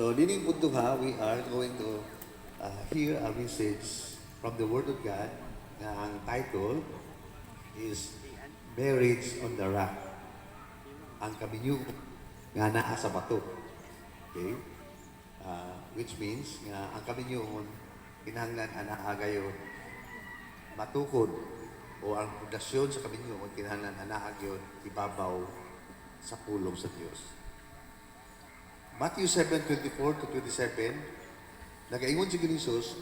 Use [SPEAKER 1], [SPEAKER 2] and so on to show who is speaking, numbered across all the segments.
[SPEAKER 1] So, dining puntuha, we are going to hear a message from the Word of God na ang title is Marriage on the Rock. Ang kabinyug nga naa sa bato. Okay? Which means nga ang kabinyugon kinahanglan anaa gayon matukod o ang pundasyon sa kabinyugon kinahanglan anaa gayon ibabaw sa pulong sa Dios. Matthew 7:24 to 27, nagaingon si Jesus,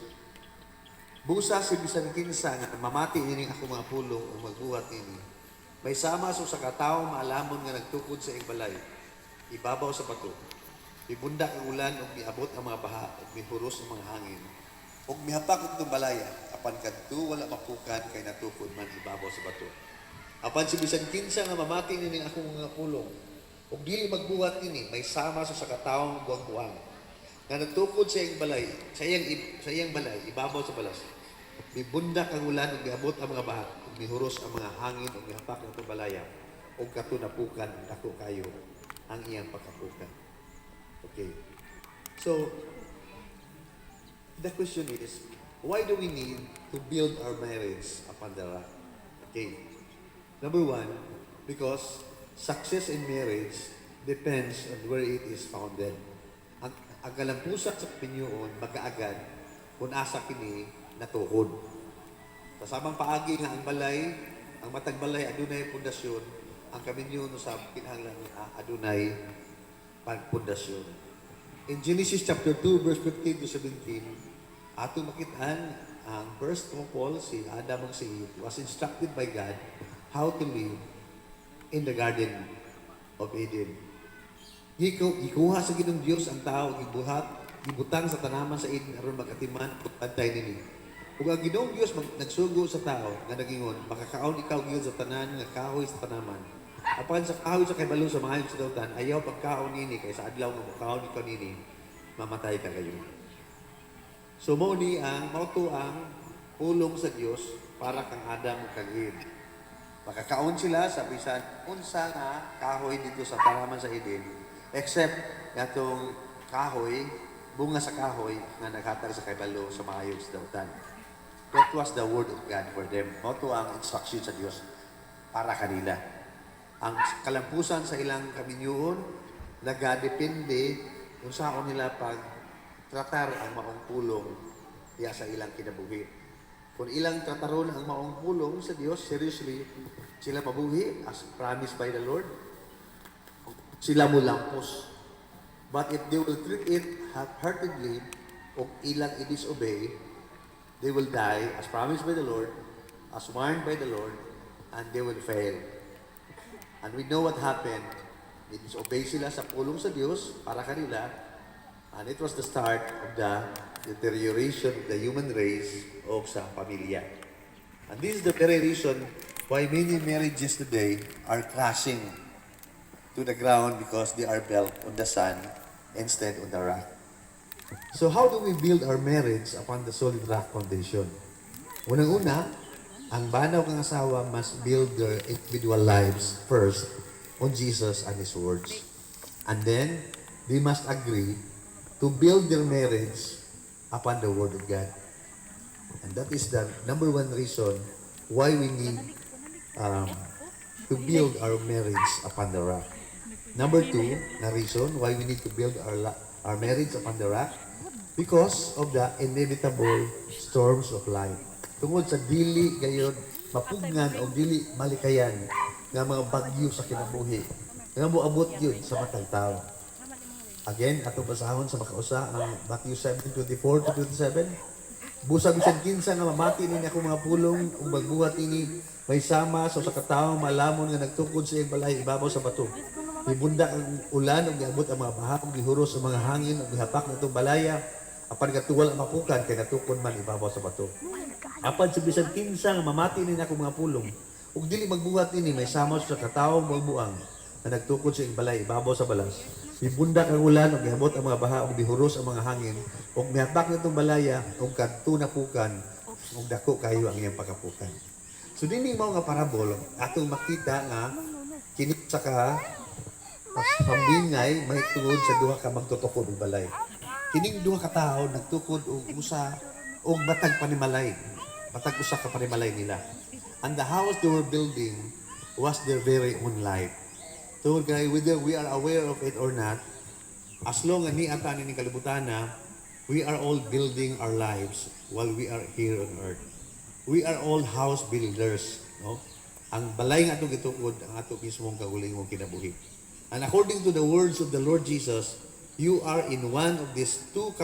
[SPEAKER 1] busa si bisan kinsa nga mamati ini ako mga pulong o magbuhat ini. May sama so sa katawo maalamon nga nagtukod sa balay, ibabaw sa bato. Ibunda ang ulan ug miabot ang mga baha ug mihuros ang mga hangin. Ug mihapak itong balaya, apan kadto wala mapukan kay natukod man ibabaw sa bato. Apan si bisan kinsa nga mamati ini ako mga pulong, ug dili magbuhat ini, may sama sa katawong buwang-buwang. Nga nagtukod sa iyang balay, sa iyang balay, ibabaw sa balas. Mibundak ang ulan ug miabot ang mga baha, ug mihuros ang mga hangin ug mihapak ang balaya, ug katunapukan dako kayo ang iyang pagkapukan. Okay. So, the question is, why do we need to build our marriage upon the rock? Okay. Number one, because success in marriage depends on where it is founded. Ang kalampusak sa pinyuon, mag-aagad kung asa kini natuhod. Sa samang paagi nga ang balay, ang matag balay adunay pundasyon, ang kaminyon sa kinahanglan adunay pagpundasyon. In Genesis chapter 2 verse 15 to 17, ato makitaan ang first couple, si Adam and si Eve, was instructed by God how to live in the Garden of Eden. Ikuha sa Ginoong Diyos ang tao, ibutang sa tanaman sa Eden aron magatiman ug pantay nini. Ug ang Ginoong Diyos nagsugo sa tao nga nagingon, makakaon ikaw gyud sa tanan nga kahoy sa tanaman. Apan sa kahoy sa kay balong sa maayo sa dautan, ayaw pagkaon nini kay sa adlaw nga makaon ikaw nini, mamatay ka kayo. So mao ni ang mauto ang pulong sa Dios para kang Adam ug kang Eve. Makakaon sila sa bisan unsa nga kahoy dito sa tanaman sa Eden, except atong kahoy, bunga sa kahoy nga naghatag sa kaybalo sa maayong sa dautan. That was the word of God for them. Moto ang instruction sa Dios para kanila. Ang kalampusan sa ilang kaminyuon nagadepende kung saan nila pag tratar ang maong pulong diya sa ilang kinabuhi. Kung ilang trataron ang maong pulong sa Diyos, seriously, sila mabuhi as promised by the Lord, sila mo lampos. But if they will treat it half-heartedly o ilang i-disobey, they will die as promised by the Lord, as warned by the Lord, and they will fail. And we know what happened. They disobey sila sa pulong sa Diyos para kanila, and it was the start of the deterioration of the human race o sa pamilya. And this is the very reason why many marriages today are crashing to the ground because they are built on the sand instead on the rock. So how do we build our marriage upon the solid rock foundation? Unang-una, ang banaw kang asawa must build their individual lives first on Jesus and His words. And then, they must agree to build their marriage upon the Word of God. And that is the number one reason why we need to build our marriage upon the rock. Number two, na reason why we need to build our marriage upon the rock, because of the inevitable storms of life. Tungod sa dili gayon mapugnan o dili malikayan nga mga bagyo sa kinabuhi nga moabot yun sa matang tao. Again, atong basahon sa makausa ang Matthew 7:24 to 27. Busag bisan kinsa nga mamati nini ako mga pulong ug magbuhat ini, may sama so sa katawong malamon nga nagtukod sa iyang balay ibabaw sa bato. Ibunda ang ulan ug giabot ang mga baha ug gihuros ang mga hangin ug gihapak natong balaya, apan katuwal ang mapukan kay natukod man ibabaw sa bato. Apan sa bisan kinsa nga mamati nini ako mga pulong ug dili magbuhat ini, may sama so sa katawong buang nga nagtukod sa iyang balay ibabaw sa balas. Ibundak ang ulan ug giabot ang mga baha ug bihuros ang mga hangin ug mihapak nitong balaya ug kadto napukan ug dako kayo ang iyang pagkapukan. So dinhi mao nga parabol atong makita nga kini sa ka pambingay may tungod sa duha ka magtutukod og balay. Kining duha ka tawo nagtukod og usa og batag panimalay. Batag usa ka panimalay nila. And the house they were building was their very own life. So guys, whether we are aware of it or not, as long as ni ata ni kalibutan na, we are all building our lives while we are here on earth. We are all house builders, no? Ang balay nga atong gitukod ang ato mismong kaugalingong kinabuhi. And according to the words of the Lord Jesus, you are in one of these two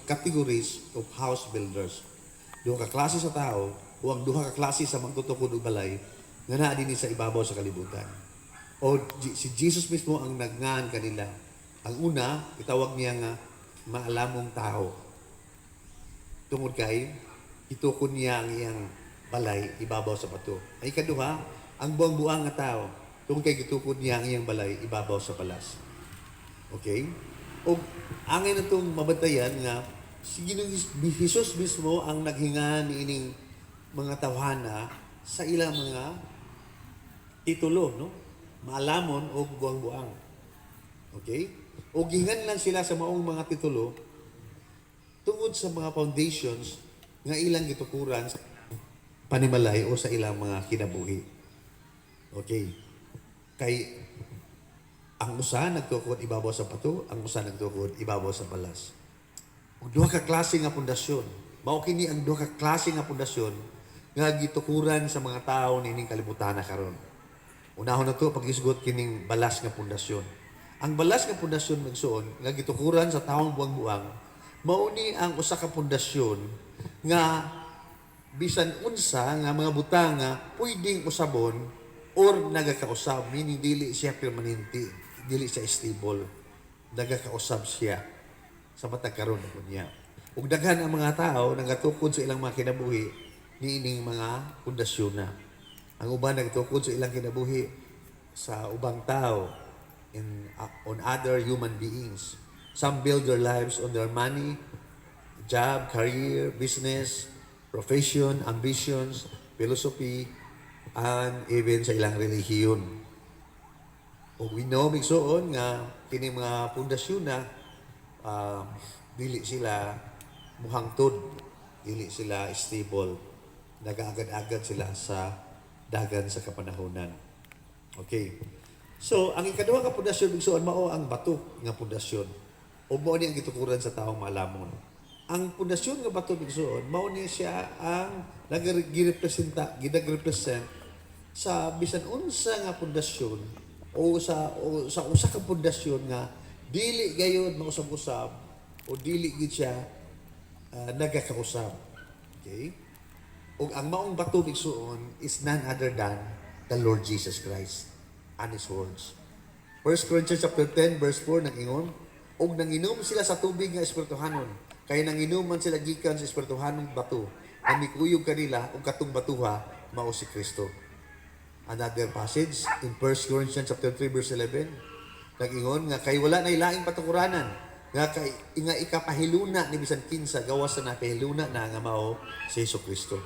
[SPEAKER 1] categories of house builders. Duha ka klase sa tao o ang duha ka klase sa magtutukod og balay nga naa dinhi sa ibabaw sa kalibutan. O si Jesus mismo ang nagngan kanila. Ang una, itawag niya nga maalamong tao. Tungod kay itukod niya ang iyang balay ibabaw sa bato. Ay ikaduha, ang buang-buang nga tao. Tungod kay gitukod niya ang iyang balay ibabaw sa palas. Okay? O angay na itong mabantayan nga si Jesus mismo ang naghinga ni ining mga tawhana sa ilang mga titulo, no? Maalamon o buang-buang. Okay? O gihingan lang sila sa maong mga titulo tungod sa mga foundations nga ilang gitukuran sa panimalay o sa ilang mga kinabuhi. Okay. Kay ang usa nagtukod ibabaw sa pato, ang usa nagtukod ibabaw sa palas. O duha ka klase nga pundasyon. Mao kini ang duha ka klase nga pundasyon nga gitukuran sa mga tawo nining kalibutan na karon. Unahon na to pag-isgot kining balas nga pundasyon. Ang balas nga pundasyon magsuon nga gitukuran sa taong buang-buang mao ni ang usa ka pundasyon nga bisan unsa nga mga butang nga pwedeng usabon or nagakausab, meaning dili siya permanente, dili siya stable, nagakausab siya sa matag karon niya. Ug daghan ang mga tao nagatukod sa ilang mga kinabuhi niining mga pundasyon na. Ang uban nagtukod sa ilang kinabuhi sa ubang tao on other human beings. Some build their lives on their money, job, career, business, profession, ambitions, philosophy, and even sa ilang relihiyon. O we know, migsoon nga, kini mga pundasyon na dili sila muhangtod, dili sila stable, nag-agad-agad sila sa dagan sa kapanahonan. Okay. So, ang ikaduha ka pundasyon, migsoon, mao ang bato nga pundasyon. O mao ni ang gitukuran sa taong malamon. Ang pundasyon nga bato migsoon, mao ni siya ang ginagrepresent sa bisan unsa nga pundasyon o sa usa ka pundasyon nga dili gayud mausab-usab o dili gid siya nagakausab. Okay? O ang maong bato migsuon is none other than the Lord Jesus Christ and His words. 1 Corinthians chapter 10 verse 4 nag-ingon, og nanginom sila sa tubig nga espirituhanon, kay nanginom man sila gikan sa espirituhanong bato, na mikuyog kanila og katong batuha mao si Kristo. Another passage in 1 Corinthians chapter 3 verse 11, nag-ingon nga kay wala nay laing patukuranan nga kay nga ikapahiluna ni bisan kinsa gawas sa napahiluna na nga mao si Kristo.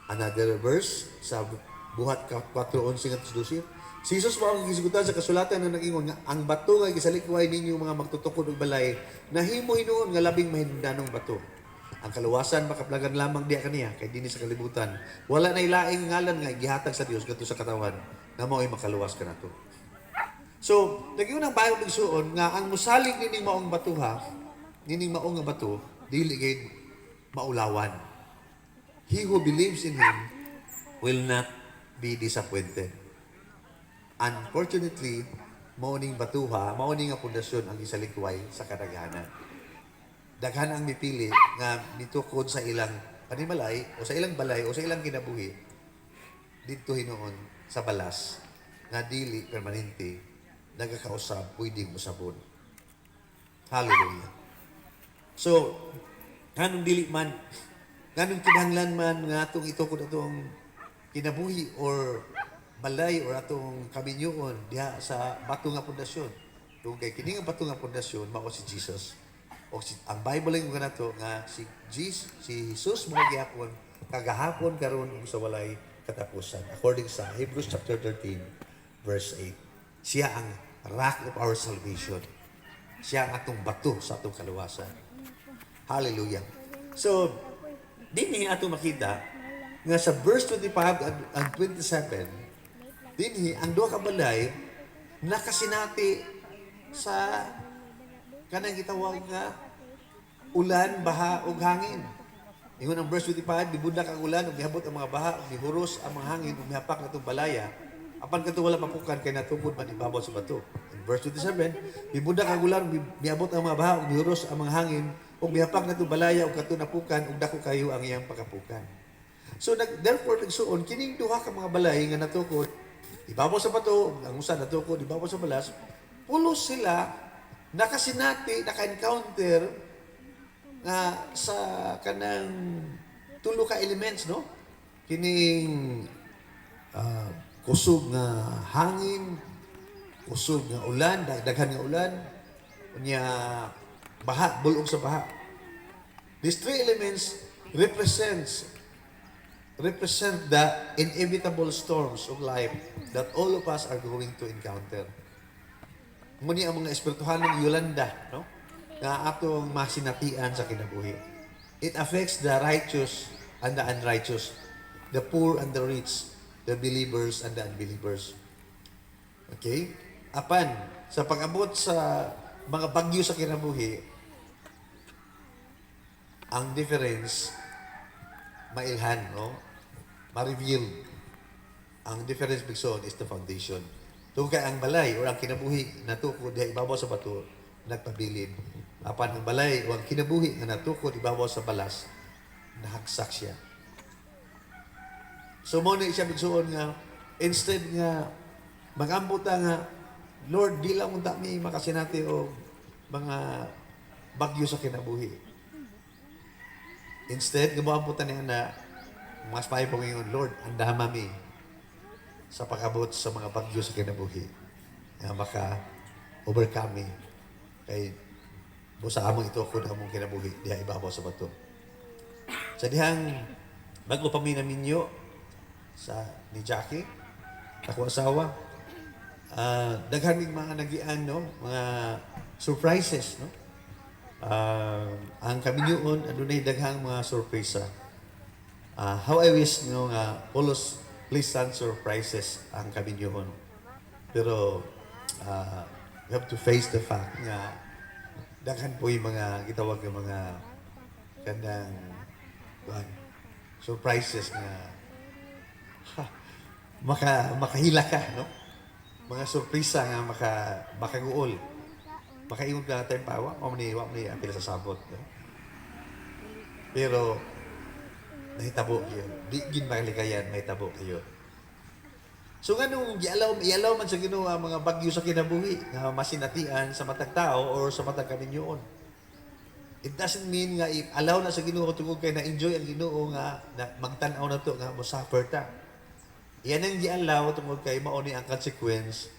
[SPEAKER 1] Another verse sa Buhat 4:11 nga 12, si Jesus mao ang gisgutan sa kasulatan na nag-ingon nga ang bato nga gisalikway ninyo mga magtutukod og balay nahimo hinuon nga labing mahindanong bato. Ang kaluwasan makaplagan lamang diya kaniya kay dinhi sa kalibutan. Wala nay laing ngalan nga gihatag sa Dios kadto sa katawan nga mao'y makaluwas kanato. So, nag-ingon ang Bible bigsuon nga ang musalig nining maong batuha, nining maong nga bato, dili gid maulawan. He who believes in Him will not be disappointed. Unfortunately, mauning batuha, mauning nga pundasyon ang isalikway sa kadaghanan. Daghan ang mipili nga nitukod sa ilang panimalay o sa ilang balay o sa ilang kinabuhi dito hinuon sa balas nga dili permanente nagakausab pwedeng usabon. Hallelujah. So, nganong dili man, nganong kinahanglan man nga atong itukod atong kinabuhi or balay or atong kaminyoon diha sa bato nga pundasyon. Kung kay kini nga bato nga pundasyon mao si Jesus. O ang Bible ang kanato nga si Jesus mo gyapon kagahapon karon ug sa walay katapusan. According sa Hebrews chapter 13 verse 8. Siya ang rock of our salvation. Siya ang atong bato sa atong kaluwasan. Hallelujah. So, dinhi ato makita nga sa verse 25 and 27, dinhi ang duha ka balay nakasinati sa kanang gitawag nga ulan, baha ug hangin. Ingon ang verse 25, bibudak ang ulan ug mihabot ang mga baha ug mihuros ang mga hangin ug mihapak natong balaya. Apan kadto wala papukan kay natugod man ibabaw sa bato. In verse 27, bibudak ang ulan ug miabot ang mga baha ug mihuros ang mga hangin ug mihapak natong balaya ug kadto napukan ug dako kayo ang iyang pakapukan. So therefore nagsuon kining duha ka mga balay nga natukod ibabaw sa bato, ang usa natukod ibabaw sa balas, pulos sila nakasinati, naka-encounter nga sa kanang tulo ka elements, no? Kining kusog nga hangin, kusog nga ulan, daghan nga ulan, unya baha, bulog sa baha. These three elements represent the inevitable storms of life that all of us are going to encounter. Muni ang mga espirituhanong Yolanda, no? Nga atong masinatian sa kinabuhi. It affects the righteous and the unrighteous, the poor and the rich, the believers and the unbelievers. Okay? Apan, sa pag-abot sa mga bagyo sa kinabuhi, ang difference, mailhan, no? Ma-reveal. Ang difference bigson is the foundation. Tungkol kay ang balay o ang kinabuhi na tukod diha ibabaw sa bato, nagpabilin. Apan ang balay o ang kinabuhi nga natukod ibabaw sa balas, nahagsak siya. So mo na siya bigsuon nga, instead nga, mag-ambot nga, Lord, di lang unta mi makasinati o mga bagyo sa kinabuhi. Instead, gumaamputan niya na, mas pahay po ngayon, Lord, andama mi sa pag-abot sa mga bagyo sa kinabuhi na maka-overcome mi kay busa among ito ako na among kinabuhi diha ibabaw sa bato. Sa dihang bago pa mi naminyo sa ni Jackie, ako asawa, daghan ng mga nagian, no? Mga surprises, no? Ang kaminyoon, adunay daghang mga sorpresa. How I wish no nga pulos pleasant surprises ang kaminyoon. Pero we have to face the fact nga daghan po yung mga gitawag ng mga kandang surprises nga makahila ka, no? Mga sorpresa nga makaguol. Makaingon ka tayo pa, wa mo ni apil sa sabot. No? Pero nahitabo yun. Di gin makalikayan, mahitabo kayo. So nga nung ialaw man sa Ginoo ang mga bagyo sa kinabuhi nga masinatian sa matag tao or sa matag kaminyoon. It doesn't mean nga allow na sa Ginoo tungod kay na-enjoy ang Ginoo nga magtan-aw na to nga mo suffer ta. Yan ang gialaw tungod kay mao ni ang consequence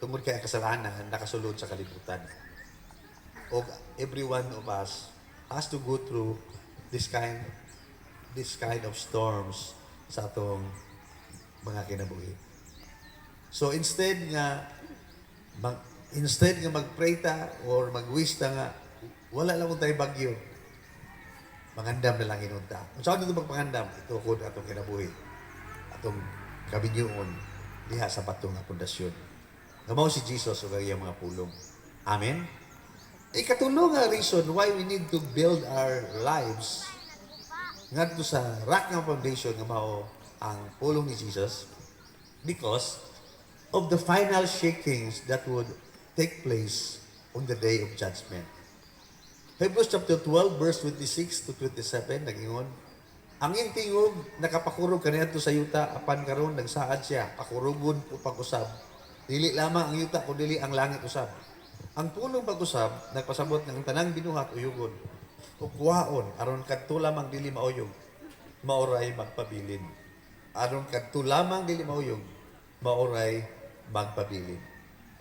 [SPEAKER 1] tungod kay kasalanan nakasulod sa kalibutan. O every one of us has to go through this kind of storms sa atong mga kinabuhi. So instead nga mag-pray ta or mag-wish ta nga wala lang tayo bagyo, mangandam na lang inunta. Kung saan ito magpangandam, ito ko atong kinabuhi, atong kabinyoon diha sa batong nga pundasyon. Gamaw si Jesus o gayang mga pulong. Amen? Ikatulong nga reason why we need to build our lives ngadto sa rock nga foundation nga mao ang pulong ni Jesus because of the final shakings that would take place on the day of judgment. Hebrews chapter 12 verse 26 to 27 nagingon, ang iyang tingog nakapakurog kaniadto sa yuta apan karon nagsaad siya pakurugon o pag-usab. Dili lamang ang yuta kundi ang langit usab. Ang pulong pag-usab nagpasabot ng tanang binuhat uyugon o kuhaon aron kadto lamang dili mauyog maoray magpabilin. Aron kadto lamang dili mauyog maoray magpabilin.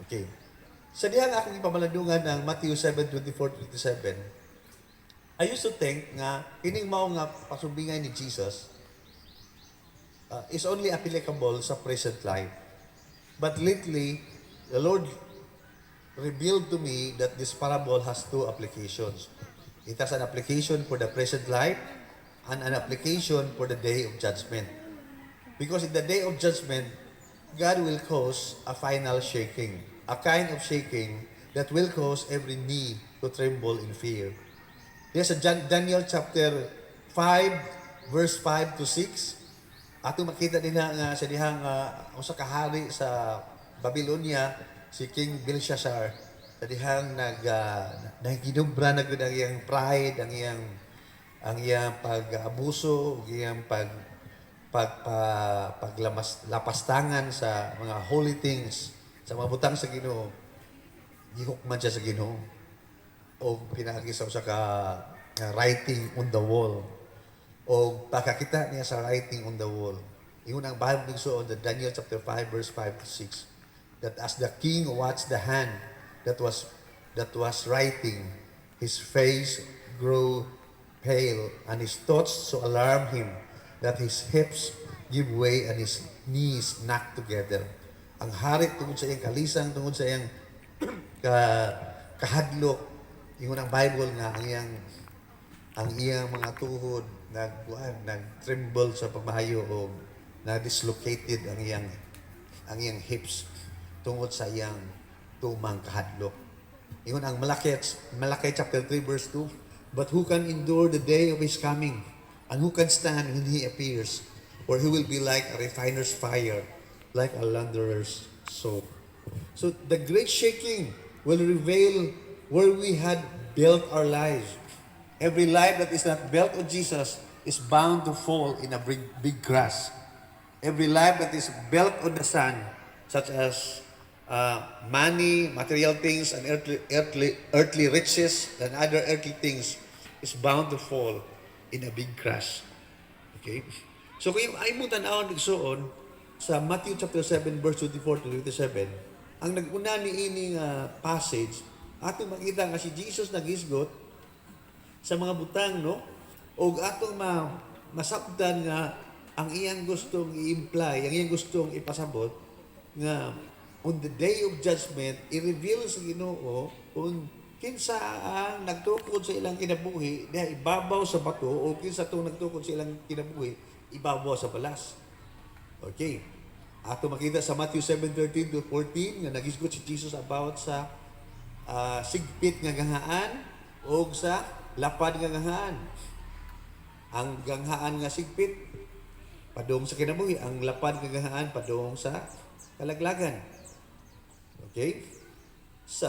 [SPEAKER 1] Okay. Sa dihang akong ipamalandungan ng Matthew 7:24-27, I used to think nga kining mao nga pasumbingay ni Jesus is only applicable sa present life. But lately, the Lord revealed to me that this parable has two applications. It has an application for the present life and an application for the day of judgment. Because in the day of judgment, God will cause a final shaking, a kind of shaking that will cause every knee to tremble in fear. There's a Daniel chapter 5, verse 5 to 6. Ato makita din nga sa dihang usa ka hari sa Babylonia, si King Belshazzar, sa dihang nagginubra na gud ang iyang pride, ang iyang pag-abuso, ang iyang paglapastangan sa mga holy things, sa mga butang sa Ginoo. Gihukman siya sa Ginoo o pinagi sa usa ka writing on the wall o pakakita niya sa writing on the wall. Ingon ang Bible nagsuon the Daniel chapter 5 verse 5 to 6 that as the king watched the hand that was writing, his face grew pale and his thoughts so alarmed him that his hips give way and his knees knocked together. Ang hari tungod sa iyang kalisang, tungod sa iyang kahadlok, ingon ang Bible nga ang iyang mga tuhod nag-tremble sa pamahayo o na-dislocated ang iyang hips tungod sa iyang tumang kahadlok. Ingon ang Malaki chapter 3 verse 2, but who can endure the day of his coming? And who can stand when he appears? Or he will be like a refiner's fire, like a launderer's soap. So the great shaking will reveal where we had built our lives. Every life that is not built on Jesus is bound to fall in a big grass. Every life that is built on the Son, such as money, material things, and earthly riches, and other earthly things, is bound to fall in a big crash. Okay? So kung ay mo tanawon nagsuon sa Matthew chapter 7 verse 24 to 27, ang nag-una ni ining passage, ato makita nga si Jesus nagisgot sa mga butang, no? O atong masabdan nga ang iyang gustong i-imply, ang iyang gustong ipasabot nga on the day of judgment, i-reveal sa Ginoo kung kinsa ang nagtukod sa ilang kinabuhi diha ibabaw sa bato o kinsa tong nagtukod sa ilang kinabuhi ibabaw sa balas. Okay. Ato makita sa Matthew 7:13 to 14 nga nagisgot si Jesus about sa sigpit nga ganghaan o sa lapad nga ganghaan. Ang ganghaan nga sigpit padung sa kinabuhi, ang lapad nga ganghaan padung sa kalaglagan. Okay? Sa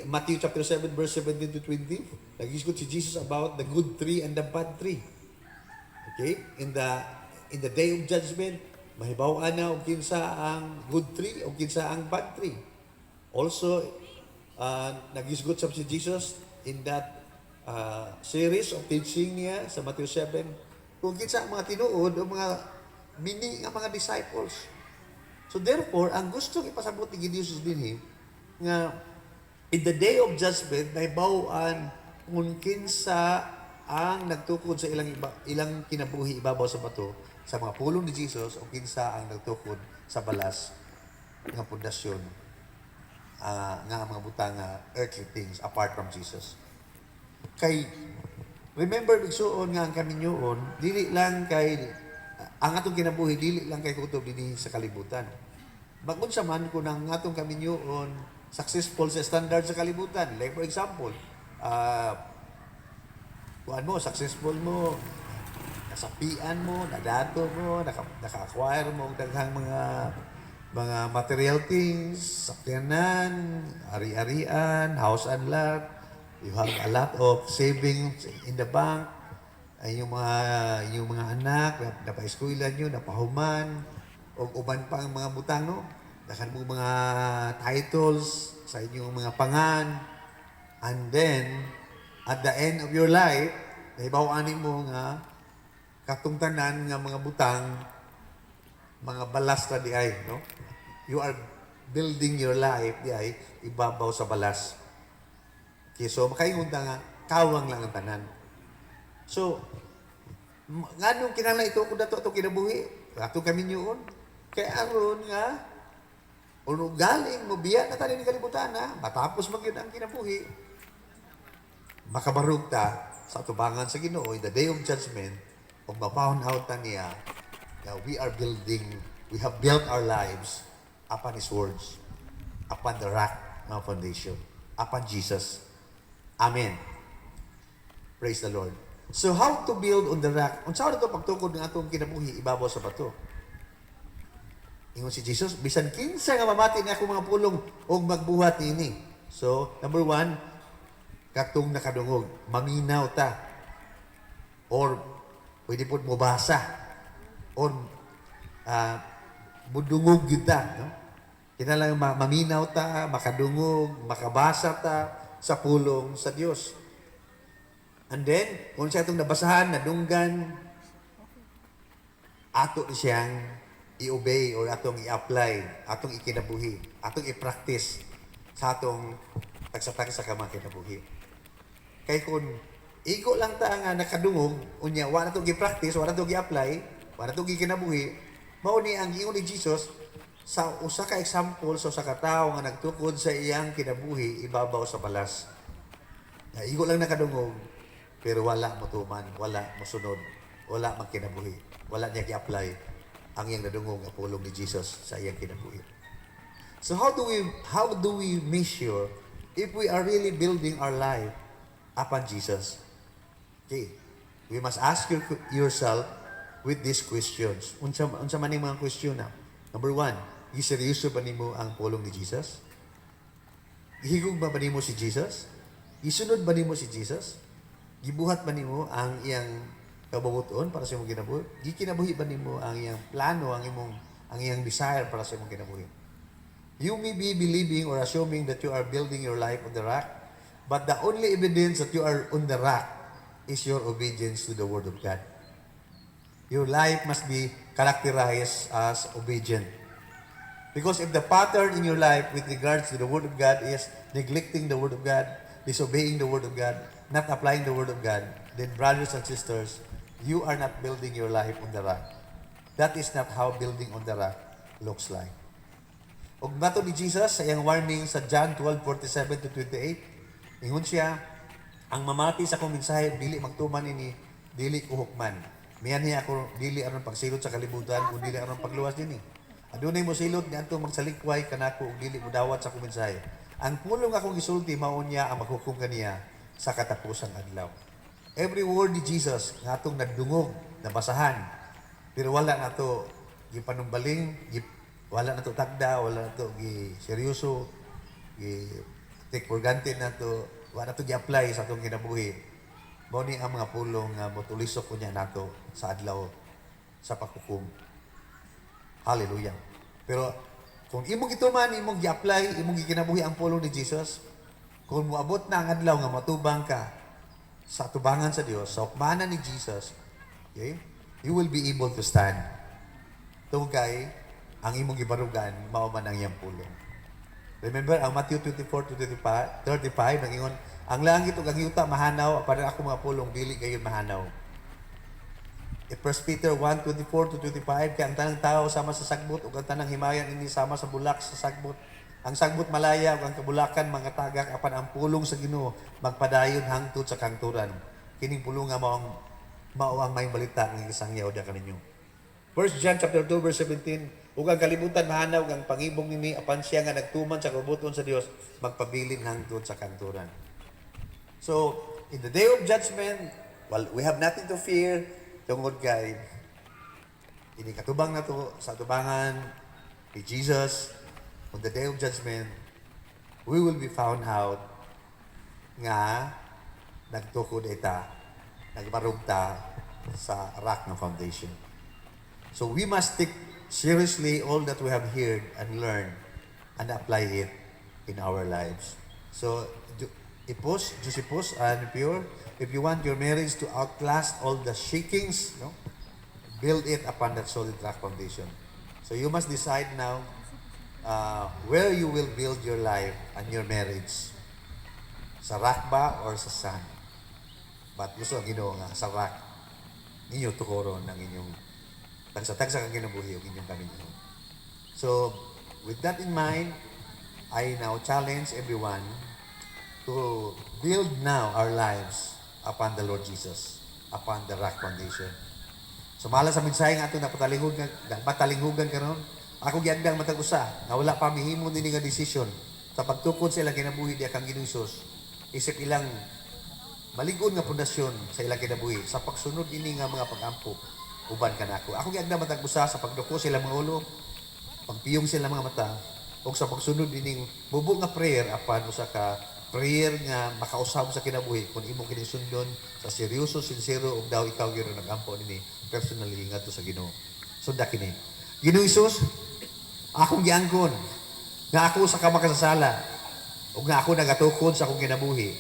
[SPEAKER 1] Matthew chapter 7 verse 17 to 20, nagisgot si Jesus about the good tree and the bad tree. Okay? In the day of judgment, mahibaw-an na og kinsa ang good tree o kinsa ang bad tree. Also, nagisgot sa si Jesus in that series of teaching niya sa Matthew 7 kung kinsa ang mga tinuod o mga mini nga mga disciples. So therefore, ang gusto ipasabot ni Jesus dinhi nga in the day of judgment nahibaw-an kung kinsa ang nagtukod sa ilang kinabuhi ibabaw sa bato sa mga pulong ni Jesus o kinsa ang nagtukod sa balas nga pundasyon nga mga butang earthly things apart from Jesus. Kay remember bigsuon nga ang kaminyoon dili lang kay ang atong kinabuhi dili lang kay kutob dinhi sa kalibutan. Magunsa man kung ang atong kaminyoon successful sa standard sa kalibutan. Like for example, kuan mo, successful mo, nasapian mo, nadato mo, naka-acquire mo daghang mga material things, sakyanan, ari-arian, house and lot. You have a lot of savings in the bank. Ay yung mga anak, napaeskwela nyo, napahuman, o uban pa ang mga butang, no? Dakan mo mga titles sa inyong mga pangan. And then, at the end of your life, nahibaw-anin mo nga katungtanan nga mga butang, mga balas na di ay, no? You are building your life di ay ibabaw sa balas. Okay, so makaingon ta nga kawang lang ang tanan. So nganong kinahanglan ito kun dato ato kinabuhi? Ato kami niyon kay aron nga Kung galing, mubiya na tayo ni kalibutan na, matapos mag yun ang kinabuhi, makabarog ta sa atubangan sa Ginoo in the day of judgment, kung ma-found out na niya, na we have built our lives upon His words, upon the rock ng foundation, upon Jesus. Amen. Praise the Lord. So how to build on the rock? Unsa na ito pagtukod ng atong kinabuhi ibabaw sa bato? Ingon si Jesus, bisan kinsa nga mamati na ako mga pulong o magbuhat ini. So, number 1, katong nakadungog, maminaw ta. Or, pwede po mubasa. Or, mudungog yun ta. No? Kinalang maminaw ta, makadungog, makabasa ta sa pulong sa Diyos. And then, kung siya itong nabasahan, nadunggan, ato siyang i-obey or atong i-apply, atong ikinabuhi, atong i-practice sa atong tagsa-tagsa ka mga kinabuhi. Kaya kung igo lang ta nga nakadungog, unya, wala itong i-practice, wala itong i-apply, wala itong ikinabuhi, mauni ang ingon ni Jesus sa usa ka example sa usa ka tawo nga nagtukod sa iyang kinabuhi ibabaw sa balas. Igo lang nakadungog, pero wala motuman, wala mosunod, wala magkinabuhi, wala niya i-apply ang iyang nadungog nga pulong ni Jesus sa iyang kinabuhi. So how do we measure if we are really building our life upon Jesus? Okay, we must ask yourself with these questions. Unsa man yung mga question na? Number 1, giseryoso ba nimo ang pulong ni Jesus? Gihigog ba nimo si Jesus? Gisunod ba nimo si Jesus? Gibuhat ba nimo ang iyang kababuton para sa imong kinabuhi? Gikinabuhi ba nimo ang iyang plano, ang iyang desire para sa imong kinabuhi? You may be believing or assuming that you are building your life on the rock, but the only evidence that you are on the rock is your obedience to the Word of God. Your life must be characterized as obedient. Because if the pattern in your life with regards to the Word of God is neglecting the Word of God, disobeying the Word of God, not applying the Word of God, then brothers and sisters, you are not building your life on the rock. That is not how building on the rock looks like. Og nato ni Jesus sa iyang warning sa John 12:47 to 28, ingon siya, ang mamati sa akong mensahe dili magtuman ini, dili ko hukman. Miyanhi ako dili aron pagsilot sa kalibutan kung dili aron pagluwas dinhi. Adunay mo silot niadto magsalikway kanako ug dili mo dawat sa akong mensahe. Ang pulong akong gisulti mao niya ang maghukom kaniya sa katapusang adlaw. Every word ni Jesus nga atong nagdungog, nabasahan, pero wala na to gipanumbaling, wala na to tagda, wala na to seryoso, take for granted na to, wala na to gi-apply sa atong kinabuhi. Mao ni ang mga pulong nga motulisok ko niya nato sa adlaw sa paghukom. Hallelujah. Pero kung imong gituman, imong gi-apply, imong gikinabuhi ang pulong ni Jesus, kung moabot na ang adlaw nga matubang ka sa atubangan sa Dios, sa hukmanan ni Jesus, okay, you will be able to stand. Tugay, ang imong gibarugan, mao man ang iyang pulong. Remember, ang Matthew 24 to 35, nangingon, ang langit ug ang yuta mahanaw, para ako mga pulong, dili gayon mahanaw. 1 Peter 1:24 to 25, kaya ang tanang tao sama sa sagbot ug ang tanang himayan ini sama sa bulak sa sagbot. Ang sagbot malaya ug ang kabulakan mga tagak apan ang pulong sa Ginoo magpadayon hangtod sa kangturan. Kining pulong nga mao ang may balita ng isang Yahuda kaninyo. 1 John chapter 2 verse 17, ug ang kalibutan mahanaw ug ang pangibong nini apan siya nga nagtuman sa kabubuton sa Dios magpabilin hangtod sa kangturan. So, in the day of judgment, well, we have nothing to fear tungod kay ini katubang na to sa atubangan ni Jesus. On the day of judgment, we will be found out nga nagtukod ita, nagbarog ta sa rock ng foundation. So we must take seriously all that we have heard and learned and apply it in our lives. So, Josephus and Pure, if you want your marriage to outlast all the shakings, no, build it upon that solid rock foundation. So you must decide now where you will build your life and your marriage. Sa rock ba or sa sand? But gusto ang Ginoo nga sa rock ninyo tukoron ng inyong tagsa-tagsa kang kinabuhi o inyong kami. So, with that in mind, I now challenge everyone to build now our lives upon the Lord Jesus, upon the rock foundation. Sumala sa mensahe nga ito na patalinghugan karon. Ako giagdang matag usa nga wala pa mihimo dinhi nga desisyon sa pagtukod sa ilang kinabuhi di kang Ginoong Hesus. Isip ilang malig-on nga pundasyon sa ilang kinabuhi sa pagsunod ini nga mga pag-ampo uban kanako. Ako giagdang matag usa sa pagduko sa ilang mga ulo, pagpiyong sila mga mata o sa pagsunod ining bubo nga prayer apan usa ka prayer nga makausab sa kinabuhi kung imong kinisundon sa seryoso, sincero ug daw ikaw gyud nagampo nini personally ngadto sa Ginoo. Sunda kini. Ginoong Hesus, akong giangkon nga ako sa kamakasasala ug nga ako nagatukod sa akong kinabuhi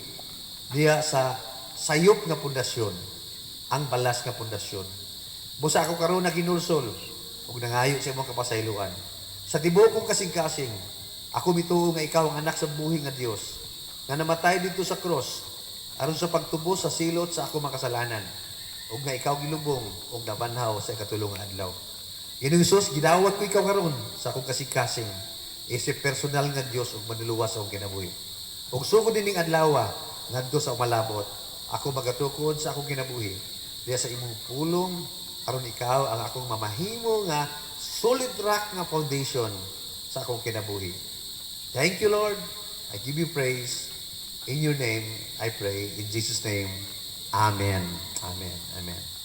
[SPEAKER 1] diya sa sayop nga pundasyon, ang balas nga pundasyon. Busa ako karon naginulsol ug nangayo sa imong kapasayloan. Sa tibuok kong kasing-kasing, ako mituo nga ikaw ang anak sa buhi nga Dios nga namatay dito sa cross aron sa pagtubos sa silot sa ako makasalanan ug nga ikaw gilubong ug nabanhaw sa ikatulong nga adlaw. Ginoong Hesus, gidawat ko ikaw karon sa akong kasing-kasing isip personal nga Dios ug manuluwas sa akong kinabuhi. Ug sugod dining adlaw ngadto sa umalabot, ako magatukod sa akong kinabuhi diya sa imong pulong aron ikaw ang akong mamahimo nga solid rock nga foundation sa akong kinabuhi. Thank you, Lord. I give you praise. In your name, I pray. In Jesus' name, Amen. Amen. Amen.